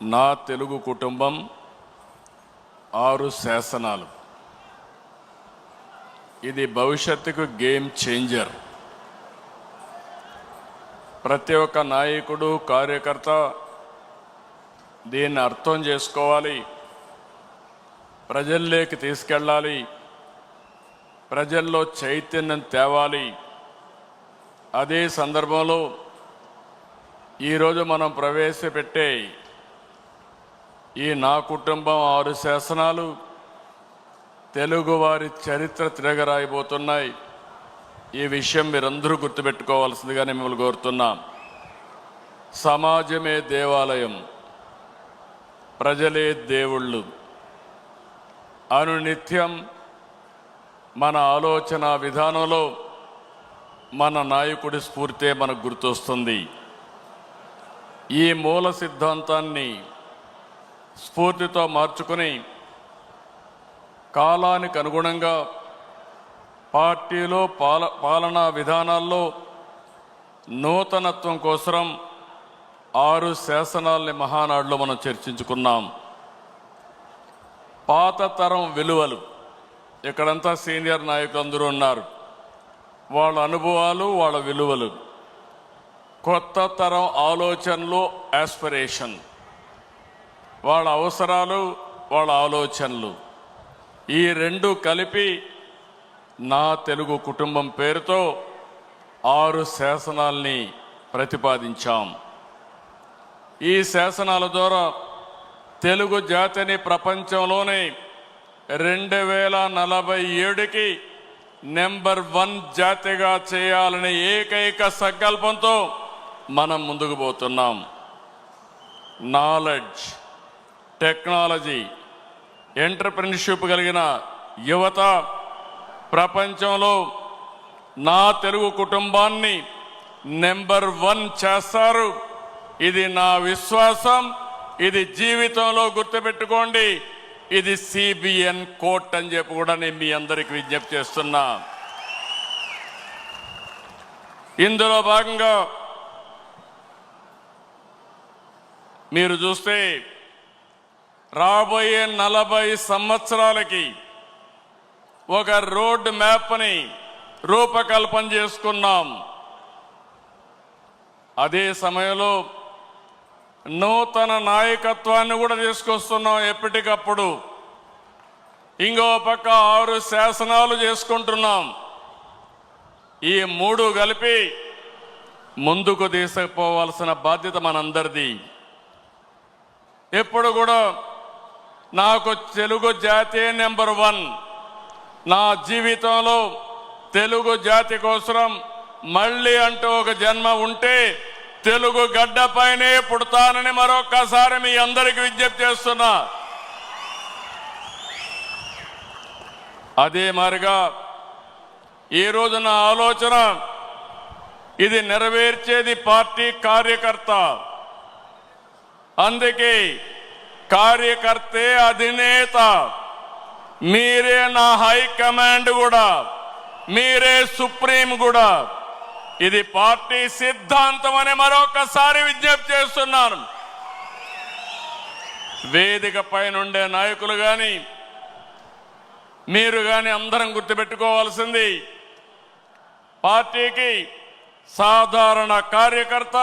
నా తెలుగు కుటుంబం 6 శాసనాలు. ఇది భవిష్యత్తుకు గేమ్ చేంజర్. ప్రతి ఒక్క నాయకుడు, కార్యకర్త దీన్ని అర్థం చేసుకోవాలి, ప్రజల్లోకి తీసుకెళ్ళాలి, ప్రజల్లో చైతన్యం తేవాలి. అదే సందర్భంలో ఈరోజు మనం ప్రవేశపెట్టే ఈ నా కుటుంబం 6 శాసనాలు తెలుగువారి చరిత్ర తిరగరాయబోతున్నాయి. ఈ విషయం మీరందరూ గుర్తుపెట్టుకోవాల్సిందిగా నేను మిమ్మల్ని కోరుతున్నాం. సమాజమే దేవాలయం, ప్రజలే దేవుళ్ళు. అనునిత్యం మన ఆలోచన విధానంలో మన నాయకుడి స్ఫూర్తే మనకు గుర్తొస్తుంది. ఈ మూల సిద్ధాంతాన్ని స్ఫూర్తితో మార్చుకుని కాలానికి అనుగుణంగా పార్టీలో పాలనా విధానాల్లో నూతనత్వం కోసం 6 శాసనాల్ని మహానాడులో మనం చర్చించుకున్నాం. పాత తరం విలువలు, ఇక్కడంతా సీనియర్ నాయకులు అందరూ ఉన్నారు, వాళ్ళ అనుభవాలు, వాళ్ళ విలువలు. కొత్త తరం ఆలోచనలు, ఆస్పిరేషన్, వాళ్ళ అవసరాలు, వాళ్ళ ఆలోచనలు, ఈ రెండు కలిపి నా తెలుగు కుటుంబం పేరుతో 6 శాసనాల్ని ప్రతిపాదించాం. ఈ శాసనాల ద్వారా తెలుగు జాతిని ప్రపంచంలోనే 2047కి నెంబర్ 1 జాతిగా చేయాలనే ఏకైక సంకల్పంతో మనం ముందుకు పోతున్నాం. నాలెడ్జ్, టెక్నాలజీ, ఎంటర్‌ప్రెన్యూర్‌షిప్ కలిగిన యువత ప్రపంచంలో నా తెలుగు కుటుంబాన్ని నెంబర్ 1 చేస్తారు. ఇది నా విశ్వాసం. ఇది జీవితంలో గుర్తుపెట్టుకోండి. ఇది CBN కోట్ అని చెప్పి కూడా నేను మీ అందరికి విజ్ఞప్తి చేస్తున్నా. ఇందులో భాగంగా మీరు చూస్తే రాబోయే 40 సంవత్సరాలకి ఒక రోడ్ మ్యాప్ని రూపకల్పన చేసుకున్నాం. అదే సమయంలో నూతన నాయకత్వాన్ని కూడా తీసుకొస్తున్నాం ఎప్పటికప్పుడు. ఇంకో పక్క 6 శాసనాలు చేసుకుంటున్నాం. ఈ 3 కలిపి ముందుకు తీసుకుపోవాల్సిన బాధ్యత మనందరిది. ఎప్పుడు కూడా నాకు తెలుగు జాతి నెంబర్ 1. నా జీవితంలో తెలుగు జాతి కోసం మళ్ళీ అంటూ ఒక జన్మ ఉంటే తెలుగు గడ్డపైనే పుడతానని మరొక్కసారి మీ అందరికీ విజ్ఞప్తి చేస్తున్నా. అదే మారిగా ఈరోజు నా ఆలోచన, ఇది నెరవేర్చేది పార్టీ కార్యకర్త. అందుకే కార్యకర్తే అధినేత. మీరే నా హైకమాండ్ కూడా, మీరే సుప్రీం కూడా. ఇది పార్టీ సిద్ధాంతం అని మరొకసారి విజ్ఞప్తి చేస్తున్నాను. వేదిక పైనుండే నాయకులు కానీ, మీరు కానీ అందరం గుర్తుపెట్టుకోవాల్సింది, పార్టీకి సాధారణ కార్యకర్త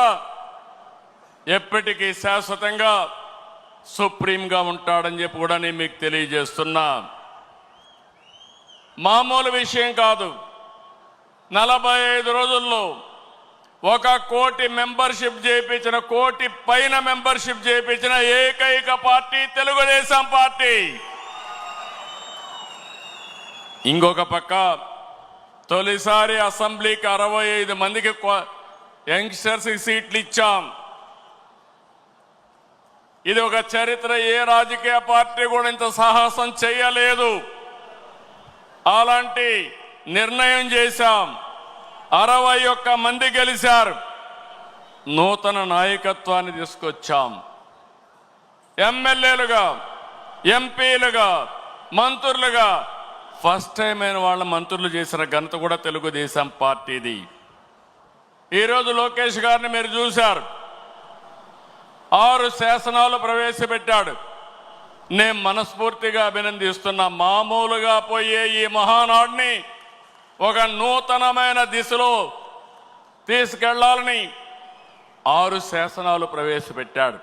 ఎప్పటికీ శాశ్వతంగా సుప్రీంగా ఉంటాడని చెప్పి కూడా నేను మీకు తెలియజేస్తున్నా. మామూలు విషయం కాదు. 45 రోజుల్లో 1 కోటి మెంబర్షిప్ చేయించిన, 1 కోటి పైన మెంబర్షిప్ చేయించిన ఏకైక పార్టీ తెలుగుదేశం పార్టీ. ఇంకొక పక్క తొలిసారి అసెంబ్లీకి 65 మందికి యంగ్స్టర్స్ సీట్లు ఇచ్చాం. ఇది ఒక చరిత్ర. ఏ రాజకీయ పార్టీ కూడా ఇంత సాహసం చేయలేదు. అలాంటి నిర్ణయం చేశాం. 61 మంది గెలిచారు. నూతన నాయకత్వాన్ని తీసుకొచ్చాం. ఎమ్మెల్యేలుగా, ఎంపీలుగా, మంత్రులుగా ఫస్ట్ టైం అయిన వాళ్ళ మంత్రులు చేసిన ఘనత కూడా తెలుగుదేశం పార్టీది. ఈరోజు లోకేష్ గారిని మీరు చూశారు. 6 శాసనాలు ప్రవేశపెట్టాడు. నేను మనస్ఫూర్తిగా అభినందిస్తున్నా. మామూలుగా పోయే ఈ మహానాడిని ఒక నూతనమైన దిశలో తీసుకెళ్లాలని 6 శాసనాలు ప్రవేశపెట్టాడు.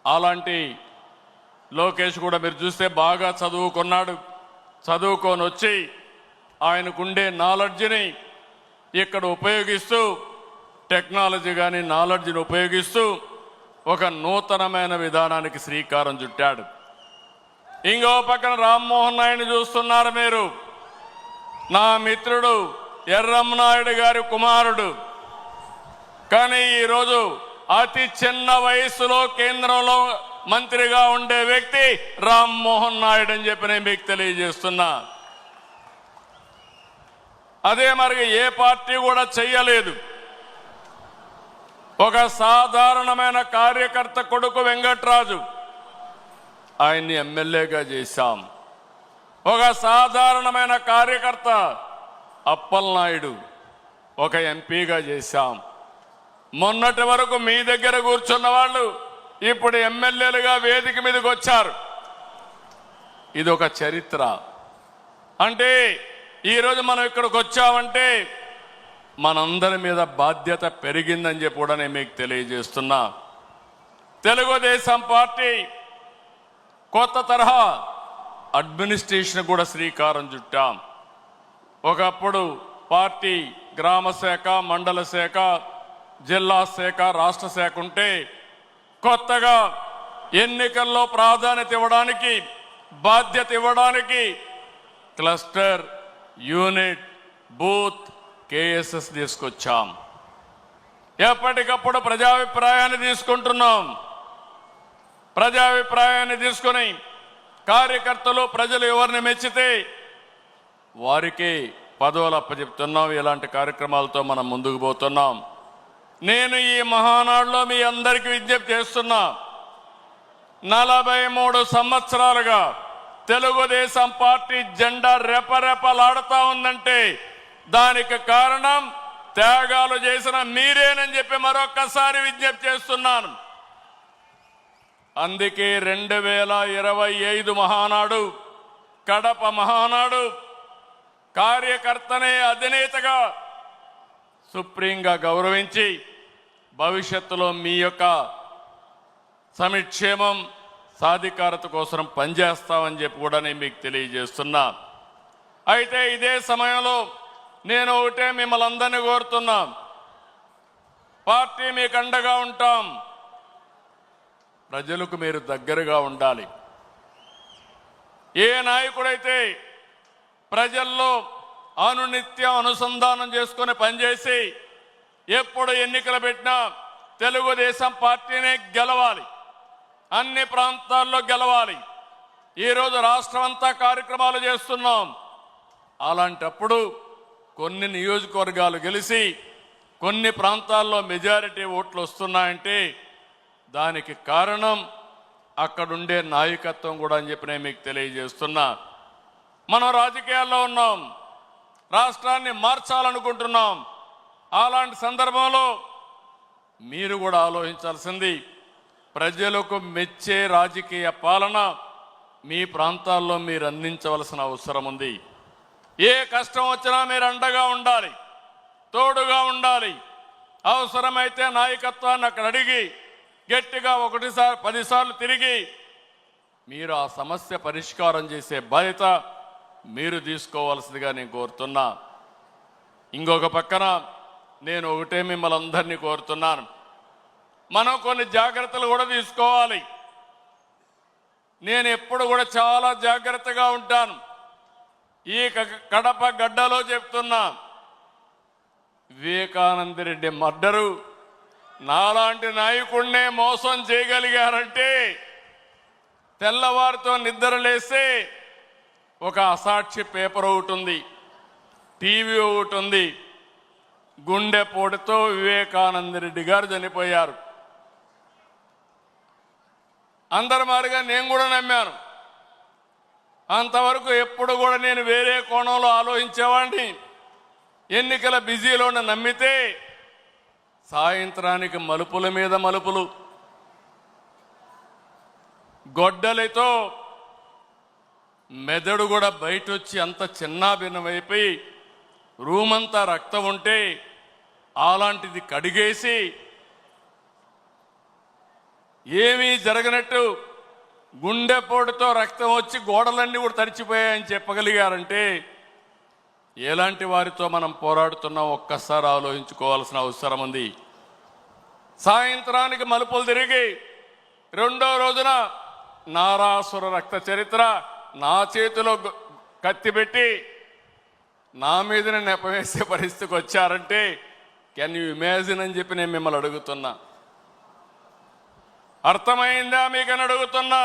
అలాంటి లోకేష్ కూడా మీరు చూస్తే బాగా చదువుకున్నాడు. చదువుకొని వచ్చి ఆయనకుండే నాలెడ్జ్ని ఇక్కడ ఉపయోగిస్తూ, టెక్నాలజీ కానీ నాలెడ్జ్ని ఉపయోగిస్తూ ఒక నూతనమైన విధానానికి శ్రీకారం చుట్టాడు. ఇంకో పక్కన రామ్మోహన్ నాయుడిని చూస్తున్నారు మీరు. నా మిత్రుడు ఎర్రమనాయుడు గారి కుమారుడు. కానీ ఈరోజు అతి చిన్న వయసులో కేంద్రంలో మంత్రిగా ఉండే వ్యక్తి రామ్మోహన్ నాయుడు అని చెప్పి నేను మీకు తెలియజేస్తున్నా. అదే మరి ఏ పార్టీ కూడా చెయ్యలేదు. ఒక సాధారణమైన కార్యకర్త కొడుకు వెంకట్రాజు, ఆయన్ని ఎమ్మెల్యేగా చేశాం. ఒక సాధారణమైన కార్యకర్త అప్పలనాయుడు ఒక ఎంపీగా చేశాం. మొన్నటి వరకు మీ దగ్గర కూర్చున్న వాళ్ళు ఇప్పుడు ఎమ్మెల్యేలుగా వేదిక మీదకి వచ్చారు. ఇది ఒక చరిత్ర. అంటే ఈరోజు మనం ఇక్కడికి వచ్చామంటే మనందరి మీద బాధ్యత పెరిగిందని చెప్పి కూడా నేను మీకు తెలియజేస్తున్నా. తెలుగుదేశం పార్టీ కొత్త తరహా అడ్మినిస్ట్రేషన్ కూడా శ్రీకారం చుట్టాం. ఒకప్పుడు పార్టీ గ్రామ శాఖ, మండల శాఖ, జిల్లా శాఖ, రాష్ట్ర శాఖ ఉంటే కొత్తగా ఎన్నికల్లో ప్రాధాన్యత ఇవ్వడానికి, బాధ్యత ఇవ్వడానికి క్లస్టర్, యూనిట్, బూత్, కేఎస్ఎస్ తీసుకొచ్చాం. ఎప్పటికప్పుడు ప్రజాభిప్రాయాన్ని తీసుకుంటున్నాం. ప్రజాభిప్రాయాన్ని తీసుకుని కార్యకర్తలు, ప్రజలు ఎవరిని మెచ్చితే వారికి పదవులు అప్పచెప్తున్నాం. ఇలాంటి కార్యక్రమాలతో మనం ముందుకు పోతున్నాం. నేను ఈ మహానాడులో మీ అందరికీ విజ్ఞప్తి చేస్తున్నా. 43 సంవత్సరాలుగా తెలుగుదేశం పార్టీ జెండా రెపరెపలాడుతా ఉందంటే దానికి కారణం త్యాగాలు చేసిన మీరేనని చెప్పి మరొక్కసారి విజ్ఞప్తి చేస్తున్నాను. అందుకే 2025 మహానాడు, కడప మహానాడు కార్యకర్తనే అధినేతగా సుప్రీంగా గౌరవించి భవిష్యత్తులో మీ యొక్క సంక్షేమం, సాధికారత కోసం పనిచేస్తామని చెప్పి కూడా నేను మీకు తెలియజేస్తున్నా. అయితే ఇదే సమయంలో నేను ఒకటే మిమ్మల్ని అందరినీ కోరుతున్నా. పార్టీ మీకు అండగా ఉంటాం. ప్రజలకు మీరు దగ్గరగా ఉండాలి. ఏ నాయకుడైతే ప్రజల్లో అనునిత్యం అనుసంధానం చేసుకుని పనిచేసి ఎప్పుడు ఎన్నికలు పెట్టినా తెలుగుదేశం పార్టీనే గెలవాలి, అన్ని ప్రాంతాల్లో గెలవాలి. ఈరోజు రాష్ట్రం అంతా కార్యక్రమాలు చేస్తున్నాం. అలాంటప్పుడు కొన్ని నియోజకవర్గాలు గెలిచి కొన్ని ప్రాంతాల్లో మెజారిటీ ఓట్లు వస్తున్నాయంటే దానికి కారణం అక్కడుండే నాయకత్వం కూడా అని చెప్పి నేను మీకు తెలియజేస్తున్నా. మనం రాజకీయాల్లో ఉన్నాం, రాష్ట్రాన్ని మార్చాలనుకుంటున్నాం. అలాంటి సందర్భంలో మీరు కూడా ఆలోచించాల్సింది, ప్రజలకు మెచ్చే రాజకీయ పాలన మీ ప్రాంతాల్లో మీరు అందించవలసిన అవసరం ఉంది. ఏ కష్టం వచ్చినా మీరు అండగా ఉండాలి, తోడుగా ఉండాలి. అవసరమైతే నాయకత్వాన్ని అక్కడ అడిగి గట్టిగా 10 సార్లు తిరిగి మీరు ఆ సమస్య పరిష్కారం చేసే బాధ్యత మీరు తీసుకోవాల్సిందిగా నేను కోరుతున్నా. ఇంకొక పక్కన నేను ఒకటే మిమ్మల్ని అందరినీ కోరుతున్నాను, మనం కొన్ని జాగ్రత్తలు కూడా తీసుకోవాలి. నేను ఎప్పుడు కూడా చాలా జాగ్రత్తగా ఉంటాను. ఈ కడప గడ్డలో చెప్తున్నా, వివేకానంద రెడ్డి మర్డరు నాలాంటి నాయకుడినే మోసం చేయగలిగారంటే తెల్లవారితో నిద్ర లేస్తే ఒక అసాక్షి పేపర్ ఒకటి ఉంది, టీవీ ఒకటి ఉంది. గుండెపోటుతో వివేకానంద రెడ్డి గారు చనిపోయారు. అందరి మాదిరిగా నేను కూడా నమ్మాను. అంతవరకు ఎప్పుడు కూడా నేను వేరే కోణంలో ఆలోచించేవాడిని. ఎన్నికల బిజీలో నమ్మితే సాయంత్రానికి మలుపుల మీద మలుపులు, గొడ్డలితో మెదడు కూడా బయట వచ్చి అంత చిన్నాభిన్నమైపోయి రూమంతా రక్తం ఉంటే అలాంటిది కడిగేసి ఏమీ జరగనట్టు గుండెపోటుతో రక్తం వచ్చి గోడలన్నీ కూడా తడిచిపోయాయని చెప్పగలిగారంటే ఎలాంటి వారితో మనం పోరాడుతున్నాం ఒక్కసారి ఆలోచించుకోవాల్సిన అవసరం ఉంది. సాయంత్రానికి మలుపులు తిరిగి రెండో రోజున నారాసుర రక్త చరిత్ర నా చేతిలో కత్తి పెట్టి నా మీదనే నెపవేసే పరిస్థితికి వచ్చారంటే కెన్ యూ ఇమాజిన్ అని చెప్పి నేను మిమ్మల్ని అడుగుతున్నా. అర్థమైందా మీకని అడుగుతున్నా.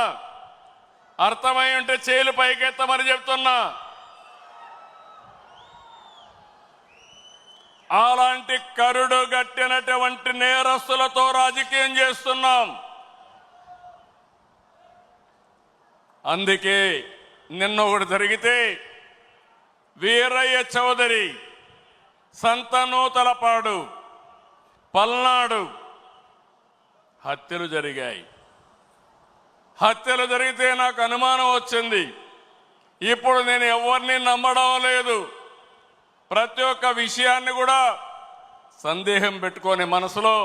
అర్థమై ఉంటే చేలు పైకెత్తమని చెప్తున్నా. అలాంటి కరుడు గట్టినటువంటి నేరస్తులతో రాజకీయం చేస్తున్నాం. అందుకే నిన్న ఒకటి జరిగితే వీరయ్య చౌదరి, సంతనూతలపాడు, పల్నాడు హత్యలు జరిగాయి. హత్యలు జరిగితే నాకు అనుమానం వచ్చింది. ఇప్పుడు నేను ఎవరిని నమ్మడం లేదు. ప్రతి ఒక్క విషయాన్ని కూడా సందేహం పెట్టుకొని మనసులో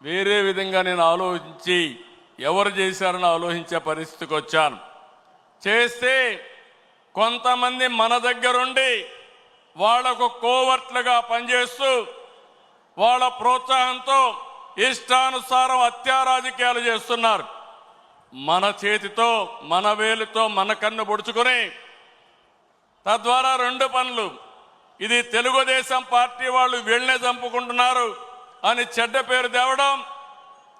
వేరే విధంగా నేను ఆలోచించి ఎవరు చేశారని ఆలోచించే పరిస్థితికి వచ్చాను. చేస్తే కొంతమంది మన దగ్గరుండి వాళ్లకు కోవర్ట్లుగా పనిచేస్తూ వాళ్ళ ప్రోత్సాహంతో ఇష్టానుసారం హత్యా రాజకీయాలు చేస్తున్నారు. మన చేతితో మన వేలుతో మన కన్ను పొడుచుకొని తద్వారా రెండు పనులు, ఇది తెలుగుదేశం పార్టీ వాళ్ళు వీళ్ళనే చంపుకుంటున్నారు అని చెడ్డ పేరు తేవడం,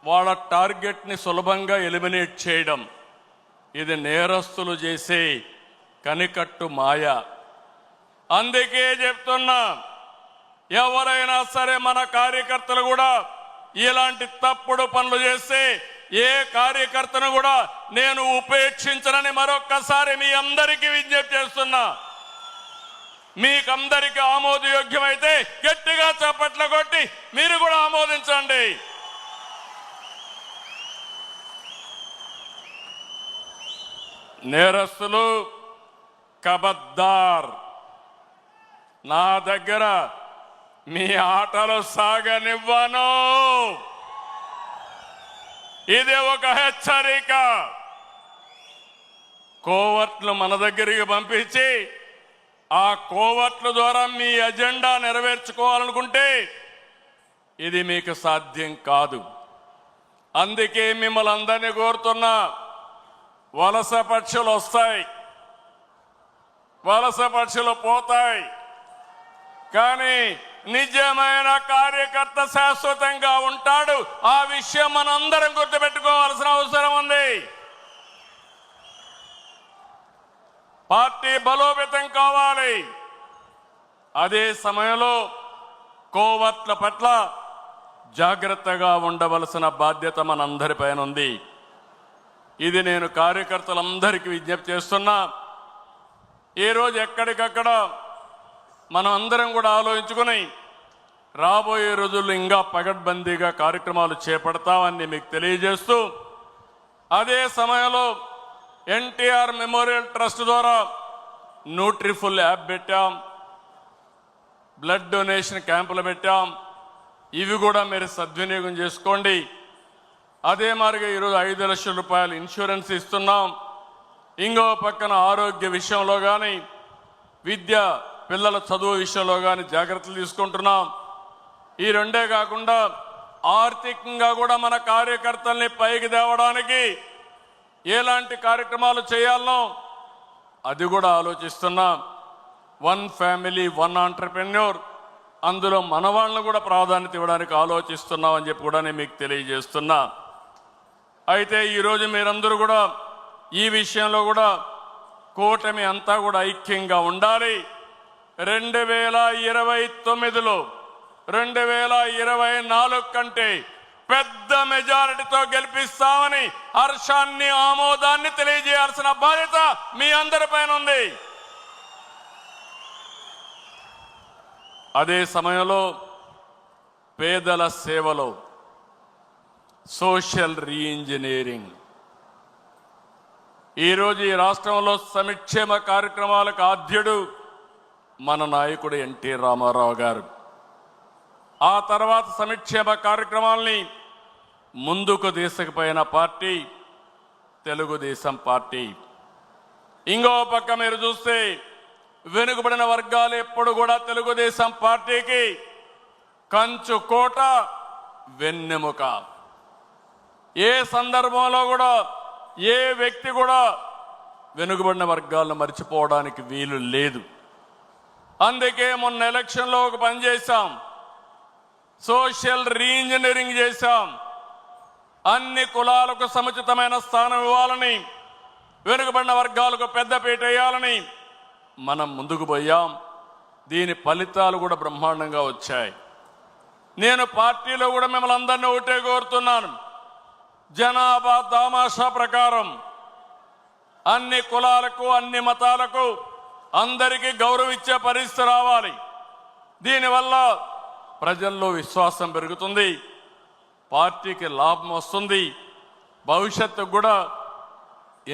వాళ్ళ టార్గెట్ని సులభంగా ఎలిమినేట్ చేయడం, ఇది నేరస్తులు చేసే కనికట్టు మాయ. అందుకే చెప్తున్నా, ఎవరైనా సరే మన కార్యకర్తలు కూడా ఇలాంటి తప్పుడు పనులు చేస్తే ఏ కార్యకర్తను కూడా నేను ఉపేక్షించనని మరొక్కసారి మీ అందరికీ విజ్ఞప్తి చేస్తున్నా. మీకందరికీ ఆమోదయోగ్యమైతే గట్టిగా చప్పట్లు కొట్టి మీరు కూడా ఆమోదించండి. నేరస్తులు కబద్దార్, నా దగ్గర మీ ఆటలు సాగనివ్వను. ఇది ఒక హెచ్చరిక. కోవర్ట్లు మన దగ్గరికి పంపించి ఆ కోవర్ట్ల ద్వారా మీ అజెండా నెరవేర్చుకోవాలనుకుంటే ఇది మీకు సాధ్యం కాదు. అందుకే మిమ్మల్ని అందరినీ కోరుతున్నా, వలస పక్షులు వస్తాయి, వలస పక్షులు పోతాయి, కానీ నిజమైన కార్యకర్త శాశ్వతంగా ఉంటాడు. ఆ విషయం మనందరం గుర్తుపెట్టుకోవాల్సిన అవసరం ఉంది. పార్టీ బలోపేతం కావాలి. అదే సమయంలో కోవర్ట్ల పట్ల జాగ్రత్తగా ఉండవలసిన బాధ్యత మనందరిపైన ఉంది. ఇది నేను కార్యకర్తలందరికీ విజ్ఞప్తి చేస్తున్నా. ఈరోజు ఎక్కడికక్కడ మనం అందరం కూడా ఆలోచించుకుని రాబోయే రోజుల్లో ఇంకా పగడ్బందీగా కార్యక్రమాలు చేపడతామని మీకు తెలియజేస్తూ, అదే సమయంలో ఎన్టీఆర్ మెమోరియల్ ట్రస్ట్ ద్వారా న్యూట్రిఫుల్ యాప్ పెట్టాం, బ్లడ్ డొనేషన్ క్యాంపులు పెట్టాం. ఇవి కూడా మీరు సద్వినియోగం చేసుకోండి. అదే మాదిరిగా ఈరోజు 5 లక్షల రూపాయలు ఇన్సూరెన్స్ ఇస్తున్నాం. ఇంకో పక్కన ఆరోగ్య విషయంలో కానీ, విద్య పిల్లల చదువు విషయంలో కానీ జాగ్రత్తలు తీసుకుంటున్నాం. ఈ రెండే కాకుండా ఆర్థికంగా కూడా మన కార్యకర్తల్ని పైకి తేవడానికి ఎలాంటి కార్యక్రమాలు చేయాలనో అది కూడా ఆలోచిస్తున్నాం. 1 ఫ్యామిలీ 1 ఆంటర్‌ప్రెన్యూర్, అందులో మన వాళ్ళను కూడా ప్రాధాన్యత ఇవ్వడానికి ఆలోచిస్తున్నాం అని చెప్పి కూడా నేను మీకు తెలియజేస్తున్నా. అయితే ఈరోజు మీరందరూ కూడా ఈ విషయంలో కూడా కూటమి అంతా కూడా ఐక్యంగా ఉండాలి. 2029లో 2024 కంటే పెద్ద మెజారిటీతో గెలిపిస్తామని హర్షాన్ని ఆమోదాన్ని తెలియజేయాల్సిన బాధ్యత మీ అందరిపైన ఉంది. అదే సమయంలో పేదల సేవలో సోషల్ రీఇంజనీరింగ్. ఈరోజు ఈ రాష్ట్రంలో సంక్షేమ కార్యక్రమాలకు ఆద్యుడు మన నాయకుడు ఎన్టీ రామారావు గారు. ఆ తర్వాత సంక్షేమ కార్యక్రమాల్ని ముందుకు తీసుకుపోయిన పార్టీ తెలుగుదేశం పార్టీ. ఇంకో పక్క మీరు చూస్తే వెనుకబడిన వర్గాలు ఎప్పుడు కూడా తెలుగుదేశం పార్టీకి కంచు కోట, వెన్నెముక. ఏ సందర్భంలో కూడా ఏ వ్యక్తి కూడా వెనుకబడిన వర్గాలను మర్చిపోవడానికి వీలు లేదు. అందుకే మొన్న ఎలక్షన్లో ఒక పని చేశాం, సోషల్ రీఇంజనీరింగ్ చేశాం. అన్ని కులాలకు సముచితమైన స్థానం ఇవ్వాలని, వెనుకబడిన వర్గాలకు పెద్దపీట వేయాలని మనం ముందుకు పోయాం. దీని ఫలితాలు కూడా బ్రహ్మాండంగా వచ్చాయి. నేను పార్టీలో కూడా మిమ్మల్ని అందరినీ ఒకటే కోరుతున్నాను, జనాభా దామాషా ప్రకారం అన్ని కులాలకు అన్ని మతాలకు అందరికీ గౌరవించే పరిస్థితి రావాలి. దీనివల్ల ప్రజల్లో విశ్వాసం పెరుగుతుంది, పార్టీకి లాభం వస్తుంది, భవిష్యత్తుకు కూడా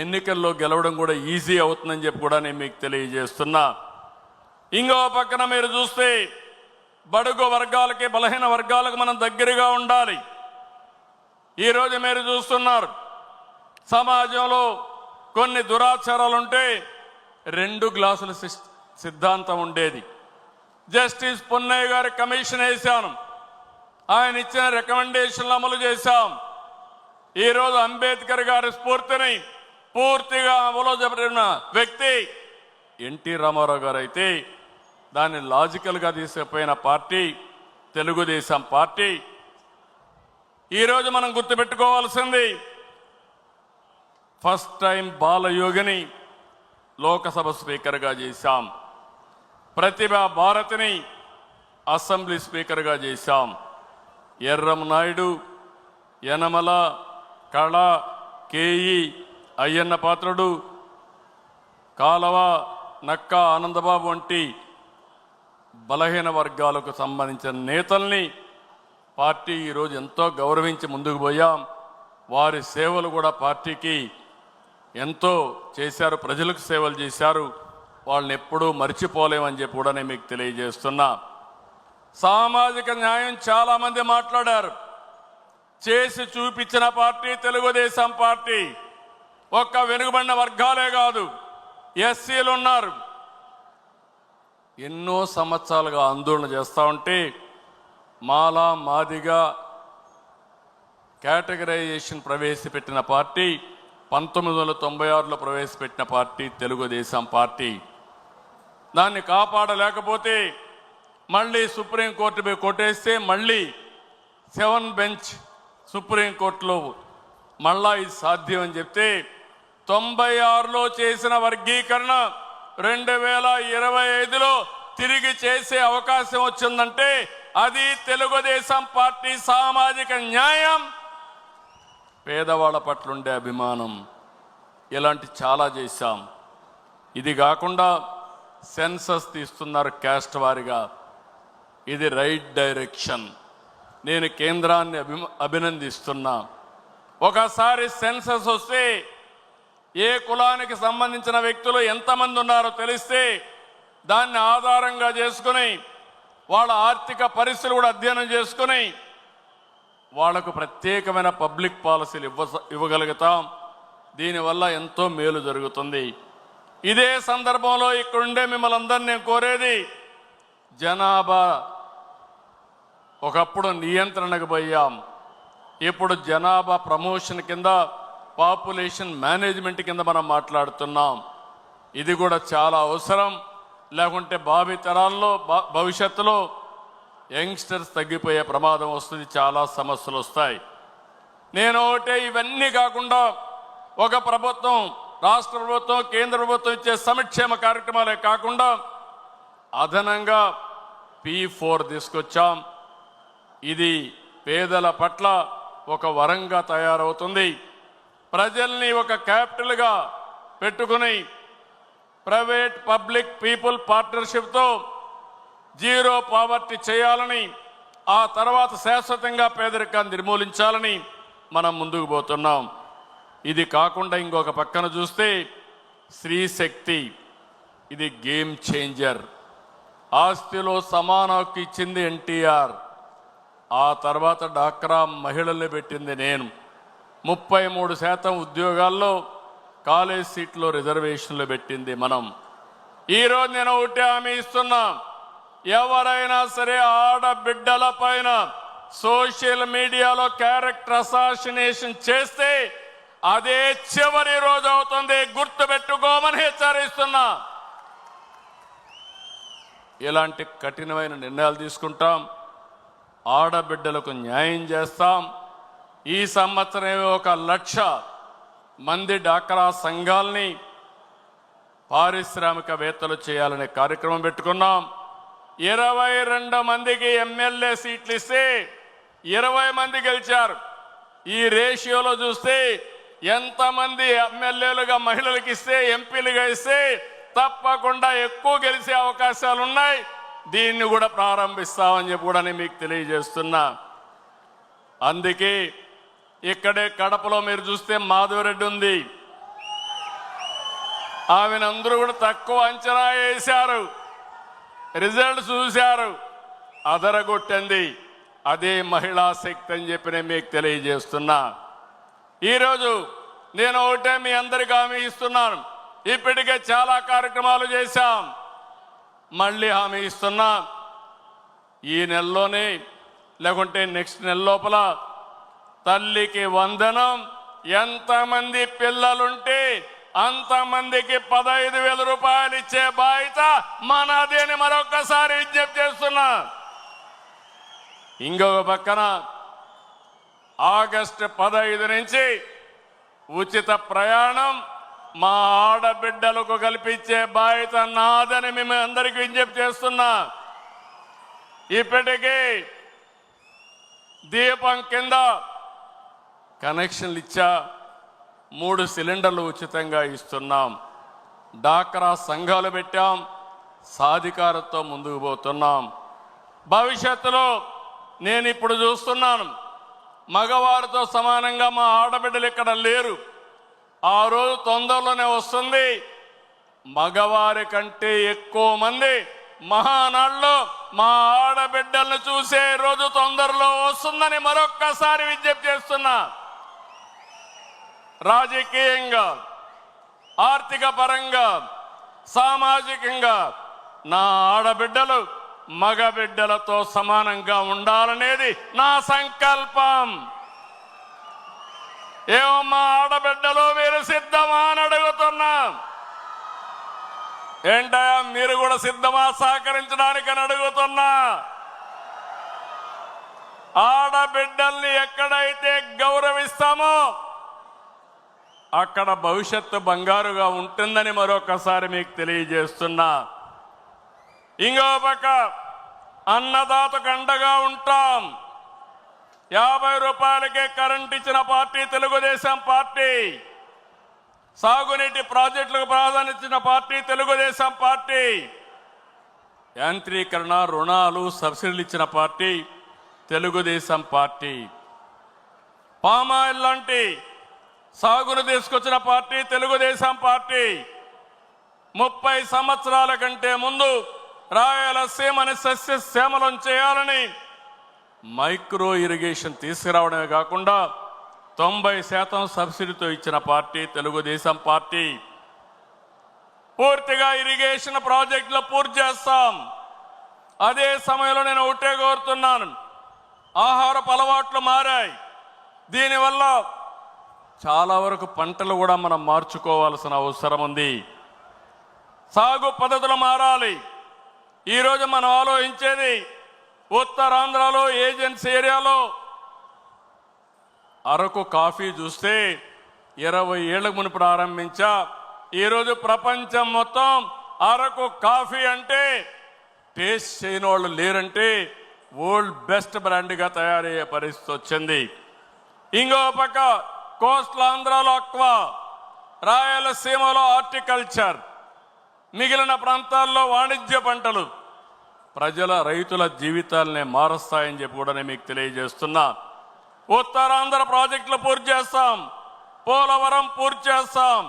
ఎన్నికల్లో గెలవడం కూడా ఈజీ అవుతుందని చెప్పి కూడా నేను మీకు తెలియజేస్తున్నా. ఇంకో పక్కన మీరు చూస్తే బడుగు వర్గాలకి బలహీన వర్గాలకు మనం దగ్గరగా ఉండాలి. ఈరోజు మీరు చూస్తున్నారు సమాజంలో కొన్ని దురాచారాలు ఉంటే 2 గ్లాసుల సిద్ధాంతం ఉండేది. జస్టిస్ పున్నయ్య గారి కమిషన్ వేశాను, ఆయన ఇచ్చిన రికమెండేషన్లు అమలు చేశాం. ఈరోజు అంబేద్కర్ గారి స్ఫూర్తిని పూర్తిగా అమలు జరిపిన వ్యక్తి ఎన్టీ రామారావు గారు అయితే దాన్ని లాజికల్గా తీసుకుపోయిన పార్టీ తెలుగుదేశం పార్టీ. ఈరోజు మనం గుర్తుపెట్టుకోవాల్సింది, ఫస్ట్ టైం బాలయోగిని లోకసభ స్పీకర్గా చేశాం, ప్రతిభా భారతిని అసెంబ్లీ స్పీకర్గా చేశాం. ఎర్రం నాయుడు, యనమల, కళ, కేఈ, అయ్యన్న పాత్రుడు, కాలవ, నక్క ఆనందబాబు వంటి బలహీన వర్గాలకు సంబంధించిన నేతల్ని పార్టీ ఈరోజు ఎంతో గౌరవించి ముందుకు పోయాం. వారి సేవలు కూడా పార్టీకి ఎంతో చేశారు, ప్రజలకు సేవలు చేశారు. వాళ్ళని ఎప్పుడూ మర్చిపోలేమని చెప్పి కూడా నేను మీకు తెలియజేస్తున్నా. సామాజిక న్యాయం చాలా మంది మాట్లాడారు, చేసి చూపించిన పార్టీ తెలుగుదేశం పార్టీ. ఒక్క వెనుకబడిన వర్గాలే కాదు, ఎస్సీలు ఉన్నారు. ఎన్నో సంవత్సరాలుగా ఆందోళన చేస్తూ ఉంటే మాలా మాదిగా కేటగరైజేషన్ ప్రవేశపెట్టిన పార్టీ 1996లో ప్రవేశపెట్టిన పార్టీ తెలుగుదేశం పార్టీ. దాన్ని కాపాడలేకపోతే మళ్ళీ సుప్రీంకోర్టు పోయి కొట్టేస్తే మళ్ళీ 7 బెంచ్ సుప్రీంకోర్టులో మళ్ళా ఇది సాధ్యం అని చెప్తే 96లో చేసిన వర్గీకరణ 2025లో తిరిగి చేసే అవకాశం వచ్చిందంటే అది తెలుగుదేశం పార్టీ సామాజిక న్యాయం, పేదవాళ్ళ పట్ల ఉండే అభిమానం. ఇలాంటి చాలా చేశాం. ఇది కాకుండా సెన్సస్ తీస్తున్నారు క్యాస్ట్ వారిగా, ఇది రైట్ డైరెక్షన్. నేను కేంద్రాన్ని అభినందిస్తున్నా. ఒకసారి సెన్సస్ వస్తే ఏ కులానికి సంబంధించిన వ్యక్తులు ఎంతమంది ఉన్నారో తెలిస్తే దాన్ని ఆధారంగా చేసుకుని వాళ్ళ ఆర్థిక పరిస్థితులు కూడా అధ్యయనం చేసుకుని వాళ్లకు ప్రత్యేకమైన పబ్లిక్ పాలసీలు ఇవ్వగలుగుతాం. దీనివల్ల ఎంతో మేలు జరుగుతుంది. ఇదే సందర్భంలో ఇక్కడుండే మిమ్మల్ని అందరినీ నేను కోరేది, జనాభా ఒకప్పుడు నియంత్రణకు పోయాం, ఇప్పుడు జనాభా ప్రమోషన్ కింద పాపులేషన్ మేనేజ్మెంట్ కింద మనం మాట్లాడుతున్నాం. ఇది కూడా చాలా అవసరం. లేకుంటే భావి తరాల్లో భవిష్యత్తులో యంగ్స్టర్స్ తగ్గిపోయే ప్రమాదం వస్తుంది, చాలా సమస్యలు వస్తాయి. నేను ఒకటే, ఇవన్నీ కాకుండా ఒక ప్రభుత్వం, రాష్ట్ర ప్రభుత్వం, కేంద్ర ప్రభుత్వం ఇచ్చే సంక్షేమ కార్యక్రమాలే కాకుండా అదనంగా P4 తీసుకొచ్చాం. ఇది పేదల పట్ల ఒక వరంగా తయారవుతుంది. ప్రజల్ని ఒక క్యాపిటల్గా పెట్టుకుని ప్రైవేట్ పబ్లిక్ పీపుల్ పార్ట్నర్షిప్తో జీరో పావర్టీ చేయాలని ఆ తర్వాత శాశ్వతంగా పేదరికాన్ని నిర్మూలించాలని మనం ముందుకు పోతున్నాం. ఇది కాకుండా ఇంకొక పక్కన చూస్తే స్త్రీ శక్తి, ఇది గేమ్ చేంజర్. ఆస్తిలో సమాన హక్కు ఇచ్చింది ఎన్టీఆర్. ఆ తర్వాత డాక్రా మహిళల్ని పెట్టింది నేను. 33% ఉద్యోగాల్లో కాలేజ్ సీట్లో రిజర్వేషన్లు పెట్టింది మనం. ఈరోజు నేను ఒకటే హామీ ఇస్తున్నా, ఎవరైనా సరే ఆడబిడ్డల పైన సోషల్ మీడియాలో క్యారెక్టర్ అసాసినేషన్ చేస్తే అదే చివరి రోజు అవుతుంది, గుర్తుపెట్టుకోమని హెచ్చరిస్తున్నా. ఇలాంటి కఠినమైన నిర్ణయాలు తీసుకుంటాం, ఆడబిడ్డలకు న్యాయం చేస్తాం. ఈ సంవత్సరం 1,00,000 మంది డాక్రా సంఘాలని పారిశ్రామికవేత్తలు చేయాలనే కార్యక్రమం పెట్టుకున్నాం. 22 మందికి ఎమ్మెల్యే సీట్లు ఇస్తే 20 మంది గెలిచారు. ఈ రేషియోలో చూస్తే ఎంతమంది ఎమ్మెల్యేలుగా మహిళలకు ఇస్తే, ఎంపీలుగా ఇస్తే తప్పకుండా ఎక్కువ గెలిచే అవకాశాలు ఉన్నాయి. దీన్ని కూడా ప్రారంభిస్తామని చెప్పి కూడా నేను మీకు తెలియజేస్తున్నా. అందుకే ఇక్కడే కడపలో మీరు చూస్తే మాధవరెడ్డి ఉంది. ఆమెనందరూ కూడా తక్కువ అంచనా వేశారు, రిజల్ట్ చూశారు, అదరగొట్టింది. అదే మహిళా శక్తి అని చెప్పి నేను మీకు తెలియజేస్తున్నా. ఈరోజు నేను ఒకటే మీ అందరికీ హామీ ఇస్తున్నాను, ఇప్పటికే చాలా కార్యక్రమాలు చేశాం, మళ్ళీ హామీ ఇస్తున్నా. ఈ నెలలోనే లేకుంటే నెక్స్ట్ నెల లోపల తల్లికి వందనం, ఎంతమంది పిల్లలుంటే అంతమందికి 15,000 రూపాయలు ఇచ్చే బాధ్యత మనదేని మరొకసారి విజ్ఞప్తి చేస్తున్నా. ఇంకొక పక్కన ఆగస్టు 15 నుంచి ఉచిత ప్రయాణం మా ఆడబిడ్డలకు కల్పించే బాధ్యత నాదని మేము అందరికీ విజ్ఞప్తి చేస్తున్నా. ఇప్పటికీ దీపం కింద కనెక్షన్లు ఇచ్చా, 3 సిలిండర్లు ఉచితంగా ఇస్తున్నాం. డాక్రా సంఘాలు పెట్టాం, సాధికారతో ముందుకు పోతున్నాం. భవిష్యత్తులో నేను ఇప్పుడు చూస్తున్నాను, మగవారితో సమానంగా మా ఆడబిడ్డలు ఇక్కడ లేరు. ఆ రోజు తొందరలోనే వస్తుంది. మగవారి కంటే ఎక్కువ మంది మహానాడులో మా ఆడబిడ్డలను చూసే రోజు తొందరలో వస్తుందని మరొక్కసారి విజ్ఞప్తి చేస్తున్నా. రాజకీయంగా, ఆర్థిక పరంగా, సామాజికంగా నా ఆడబిడ్డలు మగబిడ్డలతో సమానంగా ఉండాలనేది నా సంకల్పం. ఏమమ్మా ఆడబిడ్డలు మీరు సిద్ధమా అని అడుగుతున్నా. ఏంటయ్యా మీరు కూడా సిద్ధమా సహకరించడానికి అని అడుగుతున్నా. ఆడబిడ్డల్ని ఎక్కడైతే గౌరవిస్తామో అక్కడ భవిష్యత్తు బంగారుగా ఉంటుందని మరొకసారి మీకు తెలియజేస్తున్నా. ఇంకో పక్క అన్నదాతకు అండగా ఉంటాం. 50 రూపాయలకే కరెంట్ ఇచ్చిన పార్టీ తెలుగుదేశం పార్టీ. సాగునీటి ప్రాజెక్టులకు ప్రాధాన్యత ఇచ్చిన పార్టీ తెలుగుదేశం పార్టీ. యాంత్రీకరణ, రుణాలు, సబ్సిడీలు ఇచ్చిన పార్టీ తెలుగుదేశం పార్టీ. పామాయిల్ లాంటి సాగును తీసుకొచ్చిన పార్టీ తెలుగుదేశం పార్టీ. 30 సంవత్సరాల కంటే ముందు రాయలసీమని సస్యశ్యామలం చేయాలని మైక్రో ఇరిగేషన్ తీసుకురావడమే కాకుండా 90% సబ్సిడీతో ఇచ్చిన పార్టీ తెలుగుదేశం పార్టీ. పూర్తిగా ఇరిగేషన్ ప్రాజెక్టులు పూర్తి చేస్తాం. అదే సమయంలో నేను ఒకటే కోరుతున్నాను, ఆహారపు అలవాట్లు మారాయి. దీనివల్ల చాలా వరకు పంటలు కూడా మనం మార్చుకోవాల్సిన అవసరం ఉంది. సాగు పద్ధతులు మారాలి. ఈరోజు మనం ఆలోచించేది ఉత్తరాంధ్రలో ఏజెన్సీ ఏరియాలో అరకు కాఫీ చూస్తే 20 ఏళ్ల మునుపు ప్రారంభించా. ఈరోజు ప్రపంచం మొత్తం అరకు కాఫీ అంటే టేస్ట్ చేయని వాళ్ళు లేరంటే వరల్డ్ బెస్ట్ బ్రాండ్గా తయారయ్యే పరిస్థితి వచ్చింది. ఇంకో పక్క కోస్టల్ ఆంధ్రాలో అక్వా, రాయలసీమలో హార్టికల్చర్, మిగిలిన ప్రాంతాల్లో వాణిజ్య పంటలు. రైతుల జీవితాలనే మారుస్తాయని చెప్పి కూడా నేను మీకు తెలియజేస్తున్నా. ఉత్తరాంధ్ర ప్రాజెక్టులు పూర్తి చేస్తాం, పోలవరం పూర్తి చేస్తాం,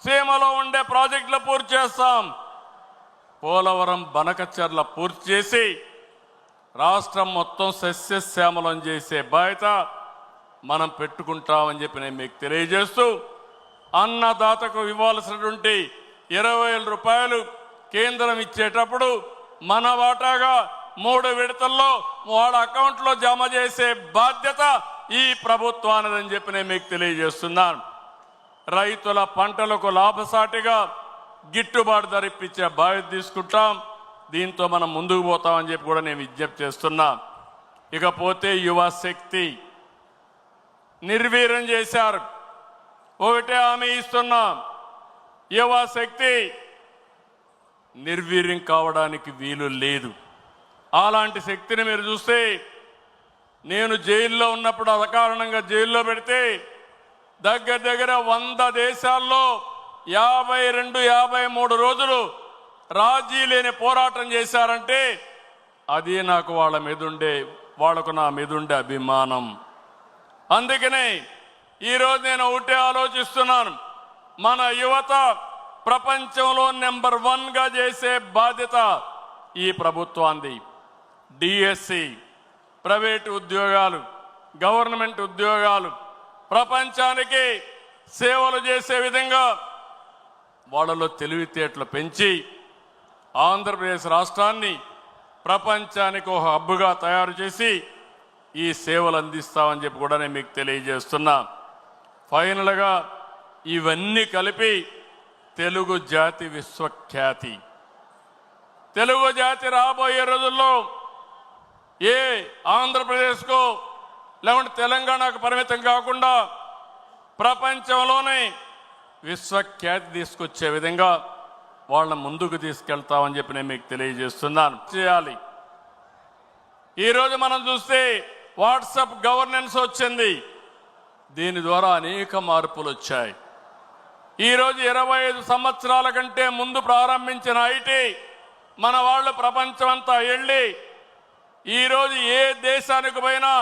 సీమలో ఉండే ప్రాజెక్టులు పూర్తి చేస్తాం. పోలవరం బనకచర్ల పూర్తి చేసి రాష్ట్రం మొత్తం సస్యశ్యామలం చేసే బాధ్యత మనం పెట్టుకుంటామని చెప్పి నేను మీకు తెలియజేస్తూ, అన్నదాతకు ఇవ్వాల్సినటువంటి 20,000 రూపాయలు కేంద్రం ఇచ్చేటప్పుడు మన వాటాగా 3 విడతల్లో వాళ్ళ అకౌంట్లో జమ చేసే బాధ్యత ఈ ప్రభుత్వానిదని చెప్పి నేను మీకు తెలియజేస్తున్నాను. రైతుల పంటలకు లాభసాటిగా గిట్టుబాటు ధర ఇప్పించే బాధ్యత తీసుకుంటాం. దీంతో మనం ముందుకు పోతామని చెప్పి కూడా నేను విజ్ఞప్తి చేస్తున్నా. ఇకపోతే యువశక్తి నిర్వీర్యం చేశారు. ఒకటే హామీ ఇస్తున్నాం, యువశక్తి నిర్వీర్యం కావడానికి వీలు లేదు. అలాంటి శక్తిని మీరు చూస్తే, నేను జైల్లో ఉన్నప్పుడు అకారణంగా జైల్లో పెడితే దగ్గర 100 దేశాల్లో 52-53 రోజులు రాజీ లేని పోరాటం చేశారంటే అది నాకు వాళ్లకు నా మీద ఉండే అభిమానం. అందుకనే ఈరోజు నేను ఒకటే ఆలోచిస్తున్నాను, మన యువత ప్రపంచంలో నెంబర్ 1గా చేసే బాధ్యత ఈ ప్రభుత్వాన్ని. డిఎస్సి, ప్రైవేటు ఉద్యోగాలు, గవర్నమెంట్ ఉద్యోగాలు ప్రపంచానికి సేవలు చేసే విధంగా వాళ్ళలో తెలివితేటలు పెంచి ఆంధ్రప్రదేశ్ రాష్ట్రాన్ని ప్రపంచానికి ఒక హబ్బుగా తయారు చేసి ఈ సేవలు అందిస్తామని చెప్పి కూడా నేను మీకు తెలియజేస్తున్నా. ఫైనల్గా ఇవన్నీ కలిపి తెలుగు జాతి విశ్వఖ్యాతి, తెలుగు జాతి రాబోయే రోజుల్లో ఏ ఆంధ్రప్రదేశ్కో లేకుంటే తెలంగాణకు పరిమితం కాకుండా ప్రపంచంలోనే విశ్వఖ్యాతి తీసుకొచ్చే విధంగా వాళ్ళని ముందుకు తీసుకెళ్తామని చెప్పి నేను మీకు తెలియజేస్తున్నాను. చేయాలి. ఈరోజు మనం చూస్తే వాట్సాప్ గవర్నెన్స్ వచ్చింది. దీని ద్వారా అనేక మార్పులు వచ్చాయి. ఈరోజు 25 సంవత్సరాల కంటే ముందు ప్రారంభించిన ఐటీ మన వాళ్ళు ప్రపంచమంతా వెళ్ళి ఈరోజు ఏ దేశానికి పోయినా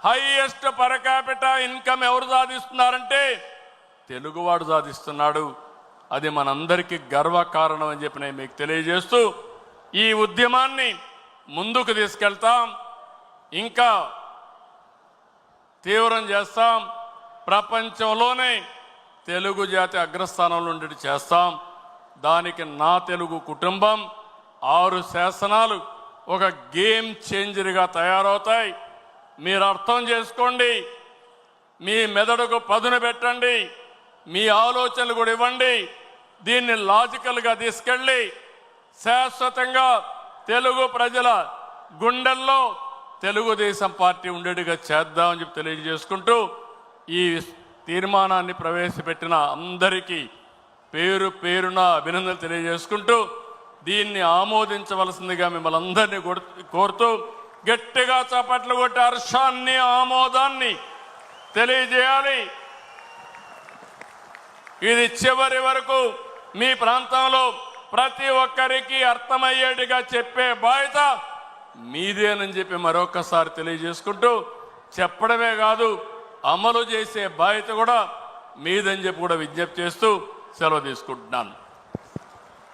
హైయెస్ట్ పర్ క్యాపిటల్ ఇన్కమ్ ఎవరు సాధిస్తున్నారంటే తెలుగువాడు సాధిస్తున్నాడు. అది మనందరికీ గర్వకారణం అని చెప్పి నేను మీకు తెలియజేస్తూ ఈ ఉద్యమాన్ని ముందుకు తీసుకెళ్తాం, ఇంకా తీవ్రం చేస్తాం. ప్రపంచంలోనే తెలుగు జాతి అగ్రస్థానంలో ఉండేది చేస్తాం. దానికి నా తెలుగు కుటుంబం 6 శాసనాలు ఒక గేమ్ చేంజర్గా తయారవుతాయి. మీరు అర్థం చేసుకోండి, మీ మెదడుకు పదును పెట్టండి, మీ ఆలోచనలు కూడా ఇవ్వండి. దీన్ని లాజికల్గా తీసుకెళ్ళి శాశ్వతంగా తెలుగు ప్రజల గుండెల్లో తెలుగుదేశం పార్టీ ఉండేట్టుగా చేద్దామని చెప్పి తెలియజేసుకుంటూ ఈ తీర్మానాన్ని ప్రవేశపెట్టిన అందరికీ పేరు పేరున అభినందనలు తెలియజేసుకుంటూ దీన్ని ఆమోదించవలసిందిగా మిమ్మల్ని అందరినీ కోరుతూ గట్టిగా చప్పట్లు కొట్టి హర్షాన్ని ఆమోదాన్ని తెలియజేయాలి. ఇది చివరి వరకు మీ ప్రాంతంలో ప్రతి ఒక్కరికి అర్థమయ్యేట్టుగా చెప్పే బాధ్యత మీదేనని చెప్పి మరొకసారి తెలియజేసుకుంటూ, చెప్పడమే కాదు అమలు చేసే బాధ్యత కూడా మీదని చెప్పి కూడా విజ్ఞప్తి చేస్తూ సెలవు తీసుకుంటున్నాను.